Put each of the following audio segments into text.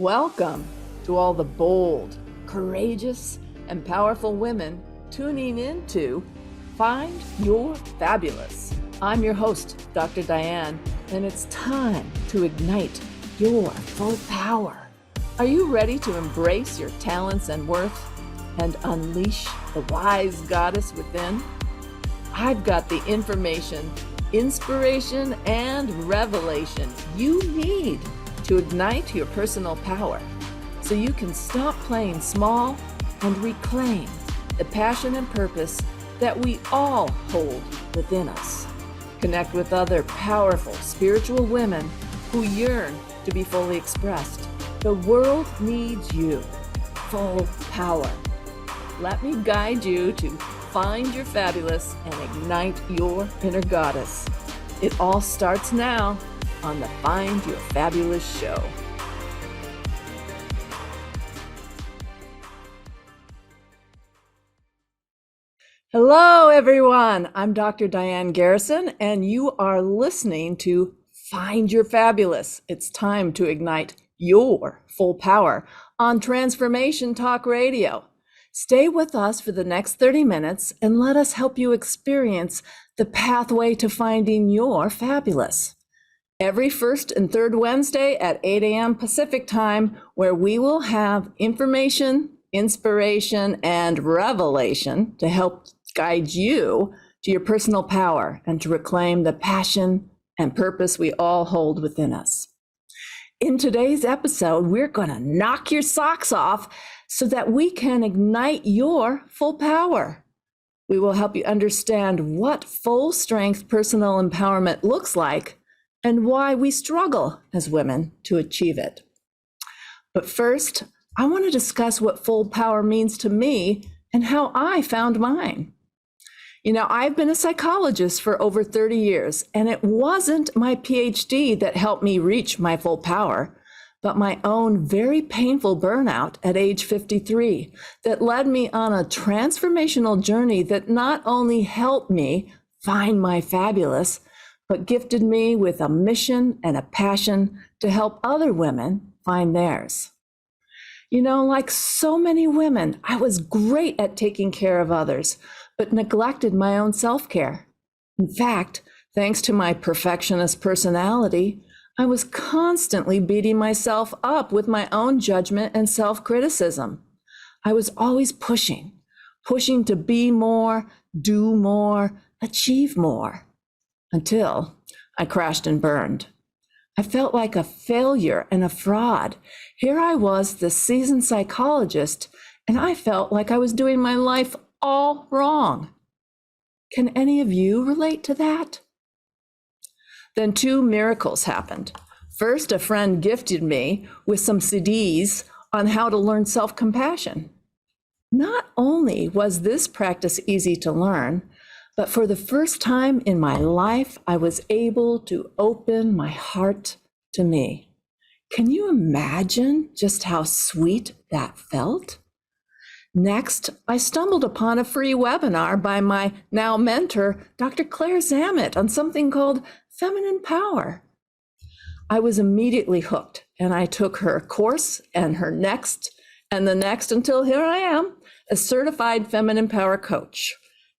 Welcome to all the bold, courageous, and powerful women tuning into Find Your Fabulous. I'm your host, Dr. Diane, and it's time to ignite your full power. Are you ready to embrace your talents and worth and unleash the wise goddess within? I've got the information, inspiration, and revelation you need to ignite your personal power so you can stop playing small and reclaim the passion and purpose that we all hold within us. Connect with other powerful spiritual women who yearn to be fully expressed. The world needs you. Full power. Let me guide you to find your fabulous and ignite your inner goddess. It all starts now on the Find Your Fabulous show. Hello, everyone. I'm Dr. Diane Garrison, and you are listening to Find Your Fabulous. It's time to ignite your full power on Transformation Talk Radio. Stay with us for the next 30 minutes and let us help you experience the pathway to finding your fabulous. Every first and third Wednesday at 8 a.m. Pacific time, where we will have information, inspiration, and revelation to help guide you to your personal power and to reclaim the passion and purpose we all hold within us. In today's episode, we're going to knock your socks off so that we can ignite your full power. We will help you understand what full strength personal empowerment looks like and why we struggle as women to achieve it. But first, I want to discuss what full power means to me and how I found mine. You know, I've been a psychologist for over 30 years, and it wasn't my Ph.D. that helped me reach my full power, but my own very painful burnout at age 53 that led me on a transformational journey that not only helped me find my fabulous, but gifted me with a mission and a passion to help other women find theirs. You know, like so many women, I was great at taking care of others, but neglected my own self-care. In fact, thanks to my perfectionist personality, I was constantly beating myself up with my own judgment and self-criticism. I was always pushing to be more, do more, achieve more, until I crashed and burned. I felt like a failure and a fraud. Here I was, the seasoned psychologist, and I felt like I was doing my life all wrong. Can any of you relate to that? Then two miracles happened. First, a friend gifted me with some CDs on how to learn self-compassion. Not only was this practice easy to learn, but for the first time in my life, I was able to open my heart to me. Can you imagine just how sweet that felt? Next, I stumbled upon a free webinar by my now mentor, Dr. Claire Zammit, on something called Feminine Power. I was immediately hooked, and I took her course and her next and the next until here I am, a certified feminine power coach,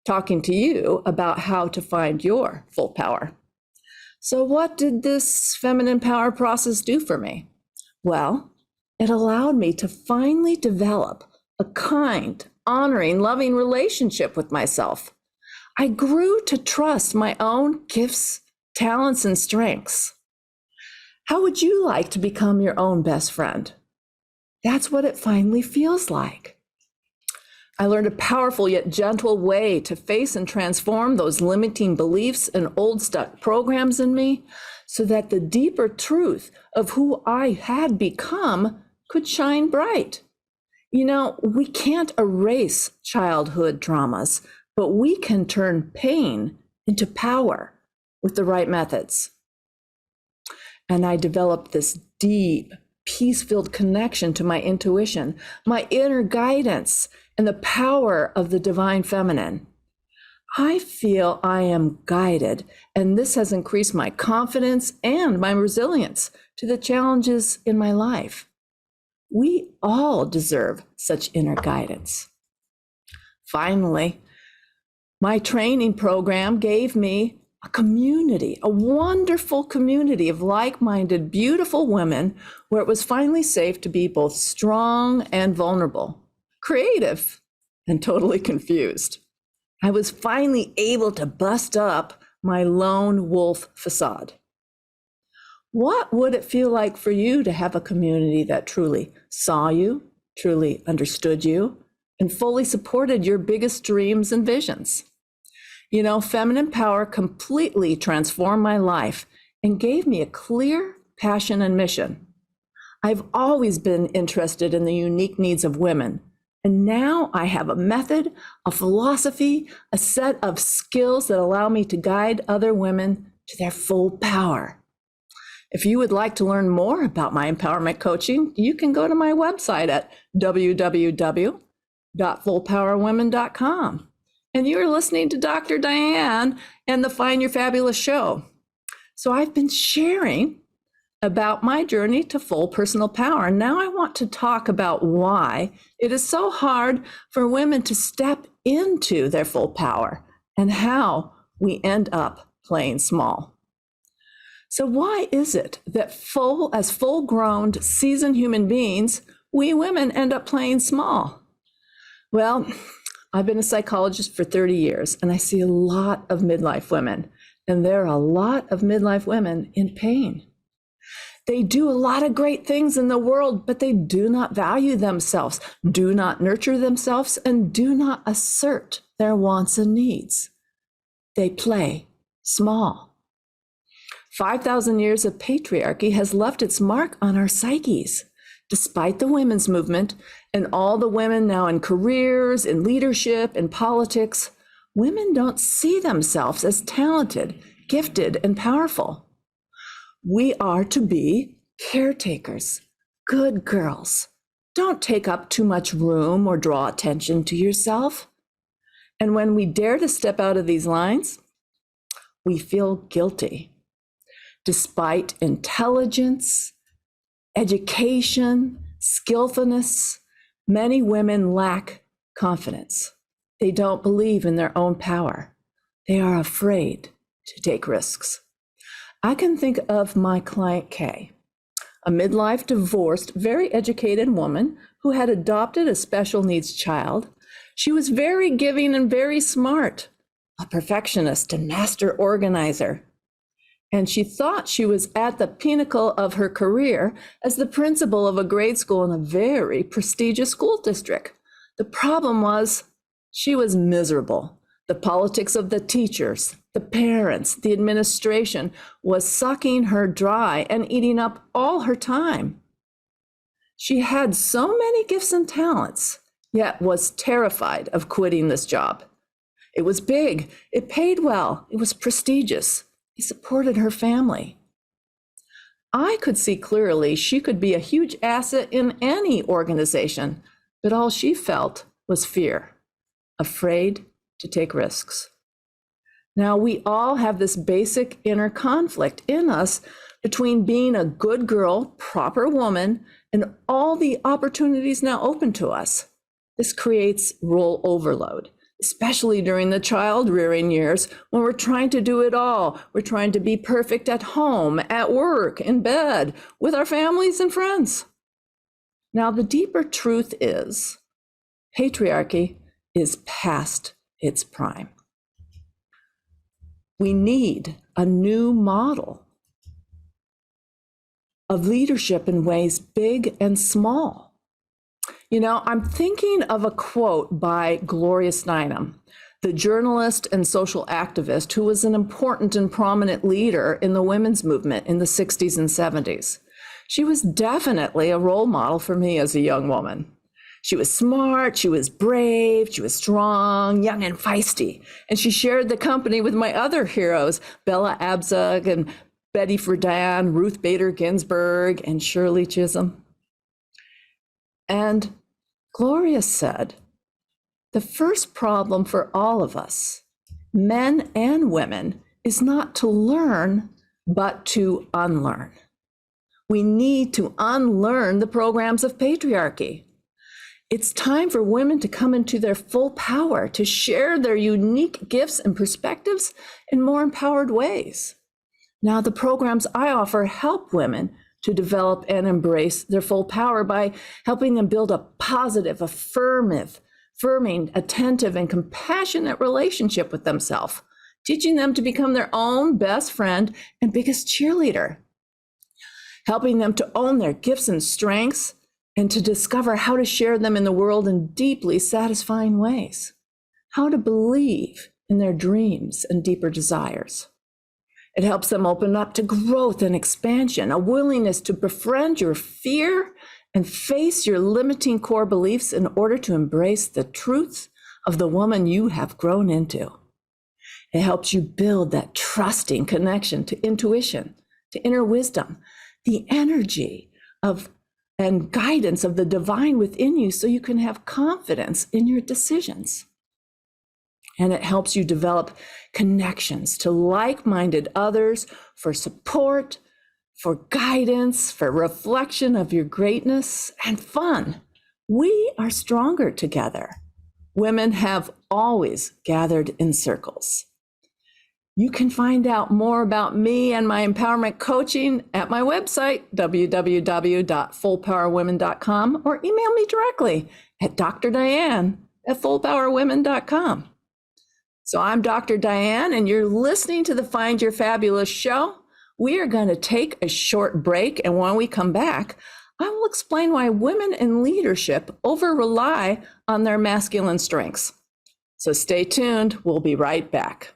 talking to you about how to find your full power. So what did this feminine power process do for me? Well, it allowed me to finally develop a kind, honoring, loving relationship with myself. I grew to trust my own gifts, talents, and strengths. How would you like to become your own best friend? That's what it finally feels like. I learned a powerful yet gentle way to face and transform those limiting beliefs and old stuck programs in me so that the deeper truth of who I had become could shine bright. You know, we can't erase childhood traumas, but we can turn pain into power with the right methods. And I developed this deep, peace-filled connection to my intuition, my inner guidance, and the power of the divine feminine. I feel I am guided, and this has increased my confidence and my resilience to the challenges in my life. We all deserve such inner guidance. Finally, my training program gave me a community, a wonderful community of like-minded, beautiful women where it was finally safe to be both strong and vulnerable, creative and totally confused. I was finally able to bust up my lone wolf facade. What would it feel like for you to have a community that truly saw you, truly understood you, and fully supported your biggest dreams and visions? You know, feminine power completely transformed my life and gave me a clear passion and mission. I've always been interested in the unique needs of women, and now I have a method, a philosophy, a set of skills that allow me to guide other women to their full power. If you would like to learn more about my empowerment coaching, you can go to my website at www.fullpowerwomen.com. And you're listening to Dr. Diane and the Find Your Fabulous show. So I've been sharing about my journey to full personal power. And now I want to talk about why it is so hard for women to step into their full power and how we end up playing small. So why is it that as full-grown, seasoned human beings, we women end up playing small? Well, I've been a psychologist for 30 years, and I see a lot of midlife women, and there are a lot of midlife women in pain. They do a lot of great things in the world, but they do not value themselves, do not nurture themselves, and do not assert their wants and needs. They play small. 5,000 years of patriarchy has left its mark on our psyches. Despite the women's movement and all the women now in careers, in leadership, in politics, women don't see themselves as talented, gifted, and powerful. We are to be caretakers, good girls. Don't take up too much room or draw attention to yourself. And when we dare to step out of these lines, we feel guilty. Despite intelligence, education, skillfulness, many women lack confidence. They don't believe in their own power. They are afraid to take risks. I can think of my client Kay, a midlife divorced, very educated woman who had adopted a special needs child. She was very giving and very smart, a perfectionist and master organizer. And she thought she was at the pinnacle of her career as the principal of a grade school in a very prestigious school district. The problem was she was miserable. The politics of the teachers, the parents, the administration was sucking her dry and eating up all her time. She had so many gifts and talents, yet was terrified of quitting this job. It was big, it paid well, it was prestigious. He supported her family. I could see clearly she could be a huge asset in any organization, but all she felt was fear, afraid to take risks. Now, we all have this basic inner conflict in us between being a good girl, proper woman, and all the opportunities now open to us. This creates role overload, especially during the child rearing years when we're trying to do it all. We're trying to be perfect at home, at work, in bed, with our families and friends. Now, the deeper truth is patriarchy is past its prime. We need a new model of leadership in ways big and small. You know, I'm thinking of a quote by Gloria Steinem, the journalist and social activist who was an important and prominent leader in the women's movement in the 60s and 70s. She was definitely a role model for me as a young woman. She was smart, she was brave, she was strong, young and feisty. And she shared the company with my other heroes, Bella Abzug and Betty Friedan, Ruth Bader Ginsburg, and Shirley Chisholm. And Gloria said, the first problem for all of us, men and women, is not to learn, but to unlearn. We need to unlearn the programs of patriarchy. It's time for women to come into their full power, to share their unique gifts and perspectives in more empowered ways. Now, the programs I offer help women to develop and embrace their full power by helping them build a positive, affirming, attentive, and compassionate relationship with themselves, teaching them to become their own best friend and biggest cheerleader, helping them to own their gifts and strengths and to discover how to share them in the world in deeply satisfying ways, how to believe in their dreams and deeper desires. It helps them open up to growth and expansion, a willingness to befriend your fear and face your limiting core beliefs in order to embrace the truth of the woman you have grown into. It helps you build that trusting connection to intuition, to inner wisdom, the energy of and guidance of the divine within you so you can have confidence in your decisions. And it helps you develop connections to like-minded others for support, for guidance, for reflection of your greatness, and fun. We are stronger together. Women have always gathered in circles. You can find out more about me and my empowerment coaching at my website, www.fullpowerwomen.com, or email me directly at drdiane@fullpowerwomen.com. So I'm Dr. Diane, and you're listening to the Find Your Fabulous show. We are going to take a short break, and when we come back, I will explain why women in leadership over-rely on their masculine strengths. So stay tuned. We'll be right back.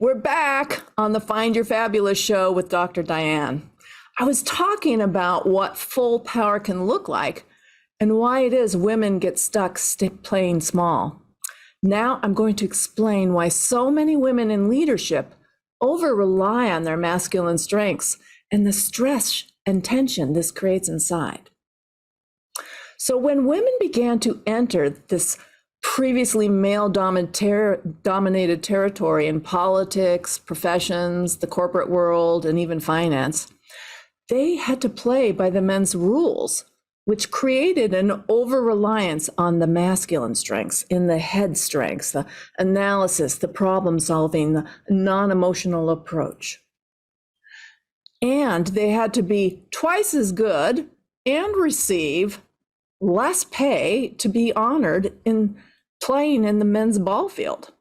We're back on the Find Your Fabulous show with Dr. Diane. I was talking about what full power can look like and why it is women get stuck playing small. Now I'm going to explain why so many women in leadership over-rely on their masculine strengths and the stress and tension this creates inside. So when women began to enter this previously male-dominated territory in politics, professions, the corporate world, and even finance, they had to play by the men's rules, which created an over-reliance on the masculine strengths, in the head strengths, the analysis, the problem-solving, the non-emotional approach. And they had to be twice as good and receive less pay to be honored in playing in the men's ball field.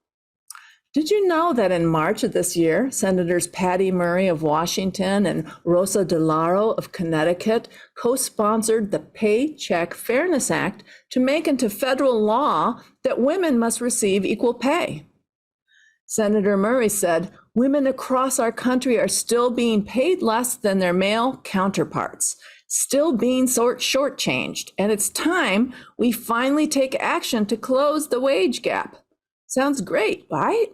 Did you know that in March of this year, Senators Patty Murray of Washington and Rosa DeLauro of Connecticut co-sponsored the Paycheck Fairness Act to make into federal law that women must receive equal pay? Senator Murray said, "Women across our country are still being paid less than their male counterparts, still being shortchanged, and it's time we finally take action to close the wage gap." Sounds great, right?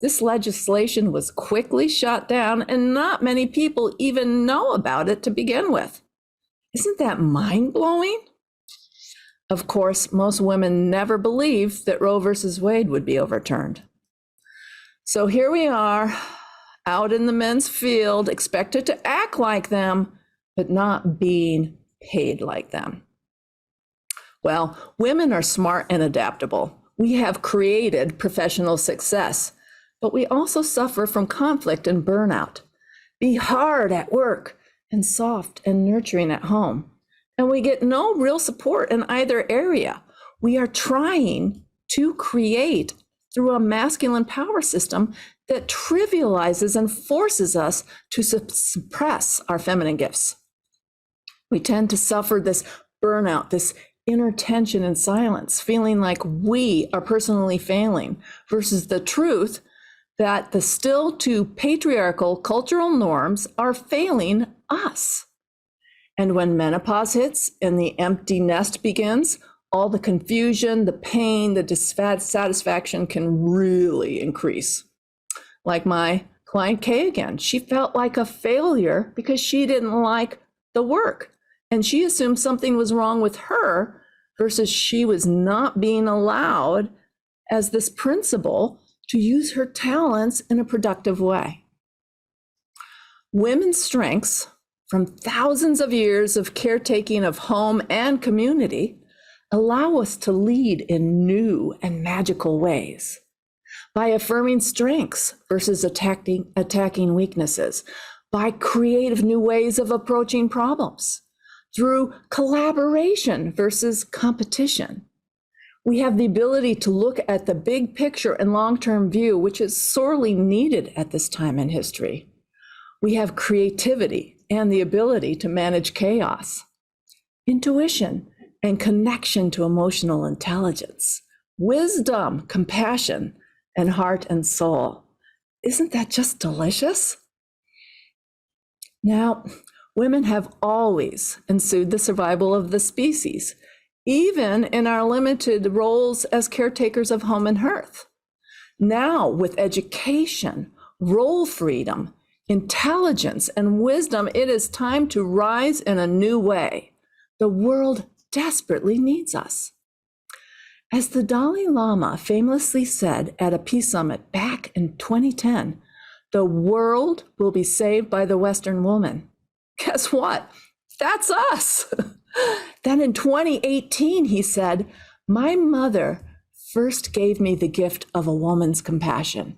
This legislation was quickly shot down, and not many people even know about it to begin with. Isn't that mind-blowing? Of course, most women never believed that Roe versus Wade would be overturned. So here we are, out in the men's field, expected to act like them, but not being paid like them. Well, women are smart and adaptable. We have created professional success, but we also suffer from conflict and burnout. Be hard at work and soft and nurturing at home. And we get no real support in either area. We are trying to create through a masculine power system that trivializes and forces us to suppress our feminine gifts. We tend to suffer this burnout, this inner tension and silence, feeling like we are personally failing, versus the truth that the still too patriarchal cultural norms are failing us. And when menopause hits and the empty nest begins, all the confusion, the pain, the dissatisfaction can really increase. Like my client Kay again, she felt like a failure because she didn't like the work. And she assumed something was wrong with her versus she was not being allowed as this principal to use her talents in a productive way. Women's strengths from thousands of years of caretaking of home and community allow us to lead in new and magical ways by affirming strengths versus attacking weaknesses, by creative new ways of approaching problems, through collaboration versus competition. We have the ability to look at the big picture and long-term view, which is sorely needed at this time in history. We have creativity and the ability to manage chaos, intuition, and connection to emotional intelligence, wisdom, compassion, and heart and soul. Isn't that just delicious? Now, women have always ensued the survival of the species, even in our limited roles as caretakers of home and hearth. Now, with education, role freedom, intelligence, and wisdom, it is time to rise in a new way. The world desperately needs us. As the Dalai Lama famously said at a peace summit back in 2010, the world will be saved by the Western woman. Guess what? That's us. Then in 2018, he said, my mother first gave me the gift of a woman's compassion.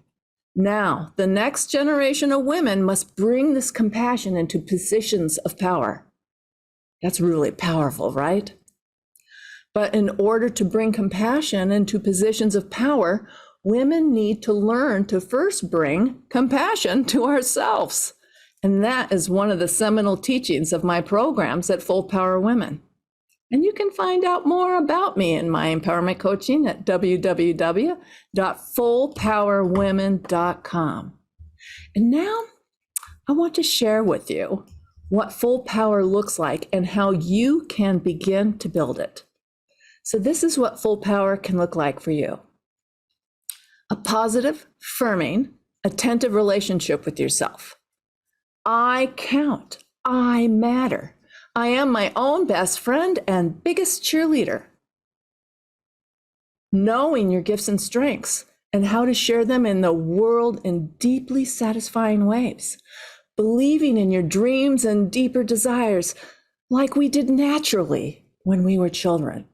Now, the next generation of women must bring this compassion into positions of power. That's really powerful, right? But in order to bring compassion into positions of power, women need to learn to first bring compassion to ourselves. And that is one of the seminal teachings of my programs at Full Power Women. And you can find out more about me in my empowerment coaching at www.fullpowerwomen.com. And now I want to share with you what full power looks like and how you can begin to build it. So this is what full power can look like for you. A positive, affirming, attentive relationship with yourself. I count. I matter. I am my own best friend and biggest cheerleader. Knowing your gifts and strengths and how to share them in the world in deeply satisfying ways. Believing in your dreams and deeper desires like we did naturally when we were children.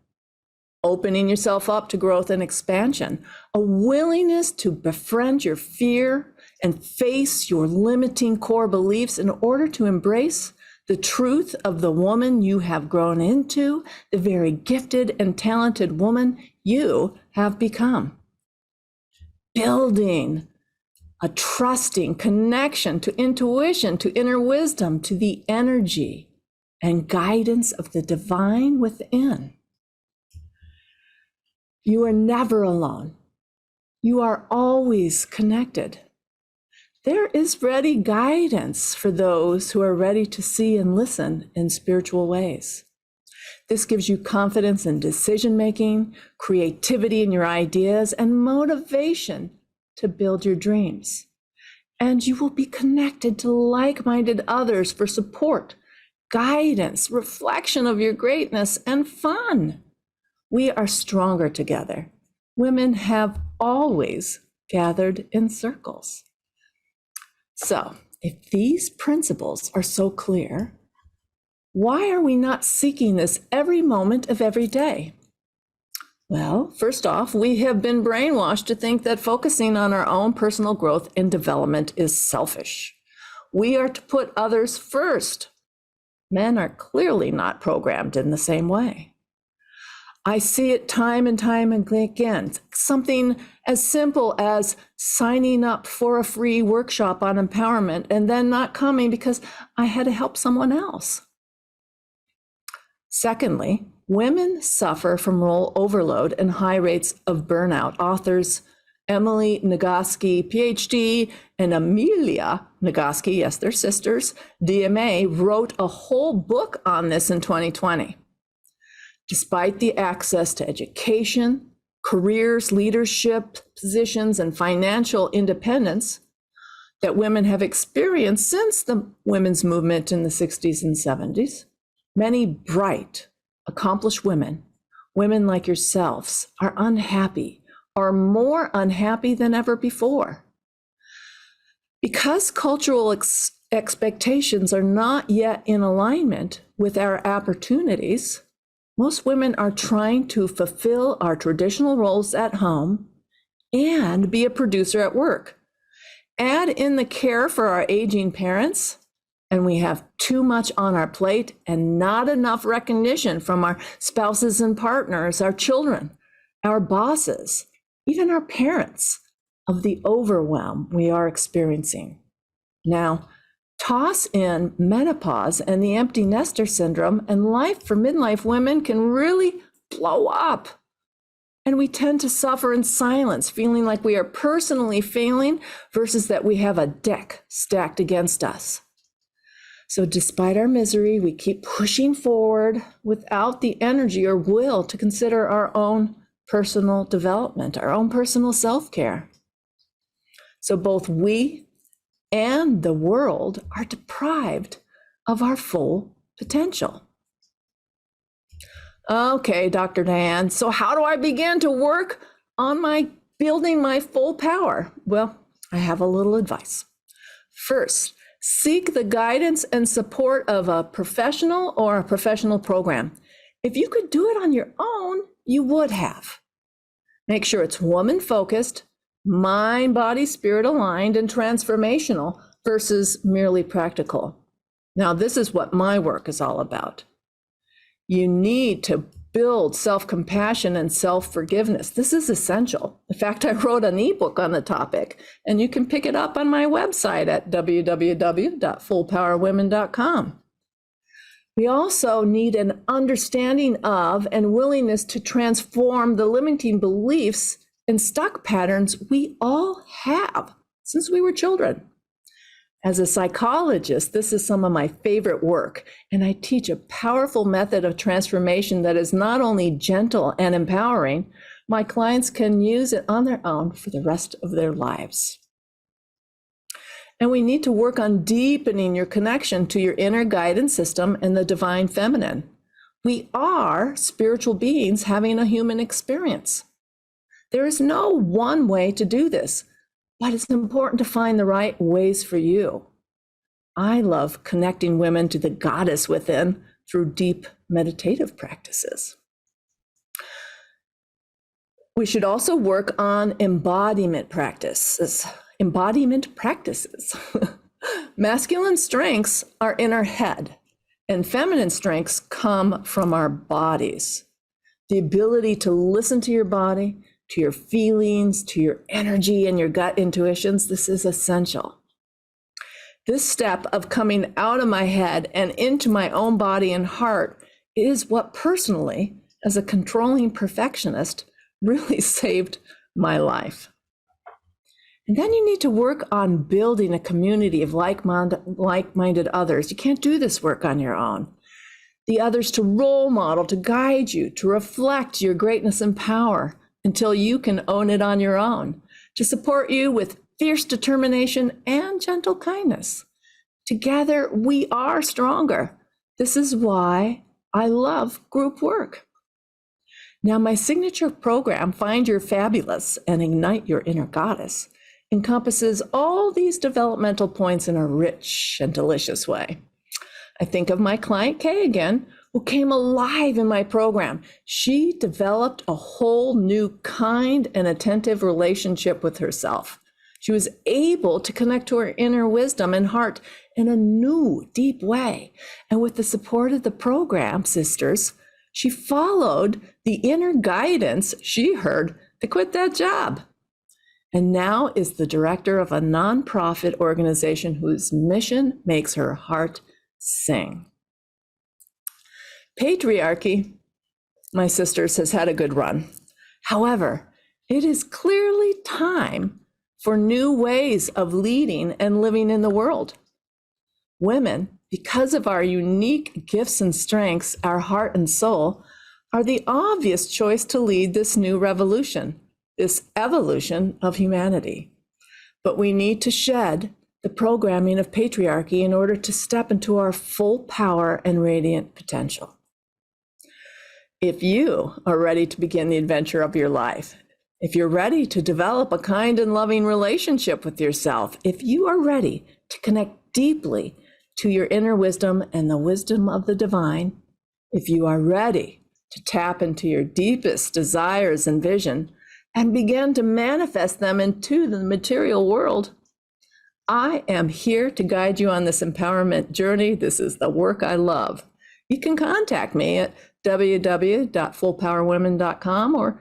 Opening yourself up to growth and expansion, a willingness to befriend your fear and face your limiting core beliefs in order to embrace the truth of the woman you have grown into, the very gifted and talented woman you have become. Building a trusting connection to intuition, to inner wisdom, to the energy and guidance of the divine within. You are never alone. You are always connected. There is ready guidance for those who are ready to see and listen in spiritual ways. This gives you confidence in decision-making, creativity in your ideas, and motivation to build your dreams. And you will be connected to like-minded others for support, guidance, reflection of your greatness, and fun. We are stronger together. Women have always gathered in circles. So, if these principles are so clear, why are we not seeking this every moment of every day? Well, first off, we have been brainwashed to think that focusing on our own personal growth and development is selfish. We are to put others first. Men are clearly not programmed in the same way. I see it time and time again. Something as simple as signing up for a free workshop on empowerment and then not coming because I had to help someone else. Secondly, women suffer from role overload and high rates of burnout. Authors Emily Nagoski, Ph.D., and Amelia Nagoski, yes, they're sisters, DMA, wrote a whole book on this in 2020. Despite the access to education, careers, leadership positions, and financial independence that women have experienced since the women's movement in the 60s and 70s, many bright, accomplished women women like yourselves are unhappy or more unhappy than ever before. Because cultural expectations are not yet in alignment with our opportunities, most women are trying to fulfill our traditional roles at home and be a producer at work. Add in the care for our aging parents, and we have too much on our plate and not enough recognition from our spouses and partners, our children, our bosses, even our parents of the overwhelm we are experiencing. Now, toss in menopause and the empty nester syndrome, and life for midlife women can really blow up. And we tend to suffer in silence, feeling like we are personally failing versus that we have a deck stacked against us. So despite our misery, we keep pushing forward without the energy or will to consider our own personal development, our own personal self-care. So both we and the world are deprived of our full potential. Okay, Dr. Diane, so how do I begin to work on building my full power? Well, I have a little advice. First, seek the guidance and support of a professional or a professional program. If you could do it on your own, you would have. Make sure it's woman-focused, mind, body, spirit aligned, and transformational versus merely practical. Now, this is what my work is all about. You need to build self-compassion and self-forgiveness. This is essential. In fact, I wrote an ebook on the topic, and you can pick it up on my website at www.fullpowerwomen.com. We also need an understanding of and willingness to transform the limiting beliefs and stuck patterns we all have since we were children. As a psychologist, this is some of my favorite work, and I teach a powerful method of transformation that is not only gentle and empowering, my clients can use it on their own for the rest of their lives. And we need to work on deepening your connection to your inner guidance system and the divine feminine. We are spiritual beings having a human experience. There is no one way to do this, but it's important to find the right ways for you. I love connecting women to the goddess within through deep meditative practices. We should also work on embodiment practices. Masculine strengths are in our head, and feminine strengths come from our bodies. The ability to listen to your body, to your feelings, to your energy and your gut intuitions, this is essential. This step of coming out of my head and into my own body and heart is what personally, as a controlling perfectionist, really saved my life. And then you need to work on building a community of like-minded others. You can't do this work on your own. The others to role model, to guide you, to reflect your greatness and power until you can own it on your own, to support you with fierce determination and gentle kindness. Together, we are stronger. This is why I love group work. Now, my signature program, Find Your Fabulous and Ignite Your Inner Goddess, encompasses all these developmental points in a rich and delicious way. I think of my client, Kay, again, who came alive in my program. She developed a whole new kind and attentive relationship with herself. She was able to connect to her inner wisdom and heart in a new, deep way. And with the support of the program, sisters, she followed the inner guidance she heard to quit that job. And now is the director of a nonprofit organization whose mission makes her heart sing. Patriarchy, my sisters, has had a good run. However, it is clearly time for new ways of leading and living in the world. Women, because of our unique gifts and strengths, our heart and soul, are the obvious choice to lead this new revolution, this evolution of humanity. But we need to shed the programming of patriarchy in order to step into our full power and radiant potential. If you are ready to begin the adventure of your life, if you're ready to develop a kind and loving relationship with yourself, if you are ready to connect deeply to your inner wisdom and the wisdom of the divine, if you are ready to tap into your deepest desires and vision and begin to manifest them into the material world, I am here to guide you on this empowerment journey. This is the work I love. You can contact me at www.fullpowerwomen.com or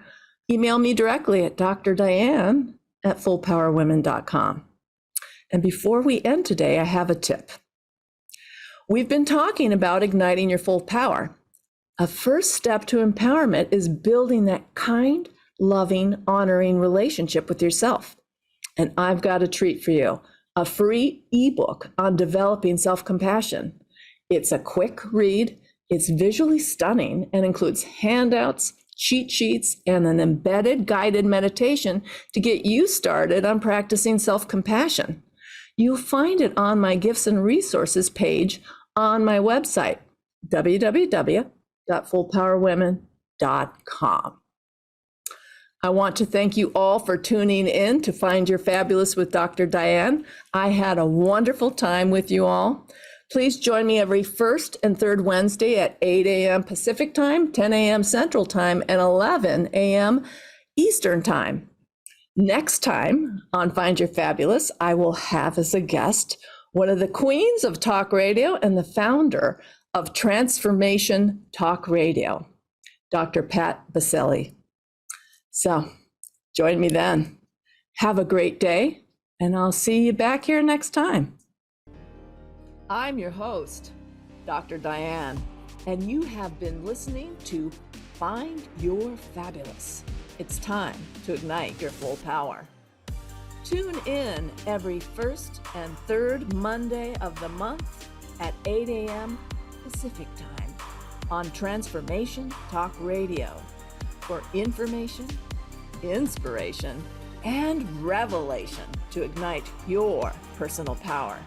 email me directly at drdiane@fullpowerwomen.com. And before we end today, I have a tip. We've been talking about igniting your full power. A first step to empowerment is building that kind, loving, honoring relationship with yourself. And I've got a treat for you, a free ebook on developing self-compassion. It's a quick read, it's visually stunning, and includes handouts, cheat sheets, and an embedded guided meditation to get you started on practicing self-compassion. You'll find it on my gifts and resources page on my website, www.fullpowerwomen.com. I want to thank you all for tuning in to Find Your Fabulous with Dr. Diane. I had a wonderful time with you all. Please join me every first and third Wednesday at 8 a.m. Pacific Time, 10 a.m. Central Time, and 11 a.m. Eastern Time. Next time on Find Your Fabulous, I will have as a guest one of the queens of talk radio and the founder of Transformation Talk Radio, Dr. Pat Baselli. So join me then. Have a great day, and I'll see you back here next time. I'm your host, Dr. Diane, and you have been listening to Find Your Fabulous. It's time to ignite your full power. Tune in every first and third Monday of the month at 8 a.m. Pacific Time on Transformation Talk Radio for information, inspiration, and revelation to ignite your personal power.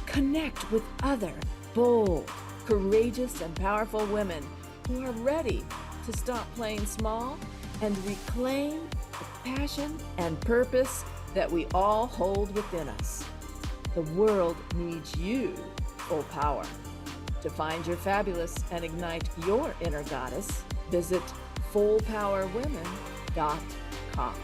Connect with other bold, courageous, and powerful women who are ready to stop playing small and reclaim the passion and purpose that we all hold within us. The world needs you, full power. To find your fabulous and ignite your inner goddess, visit fullpowerwomen.com.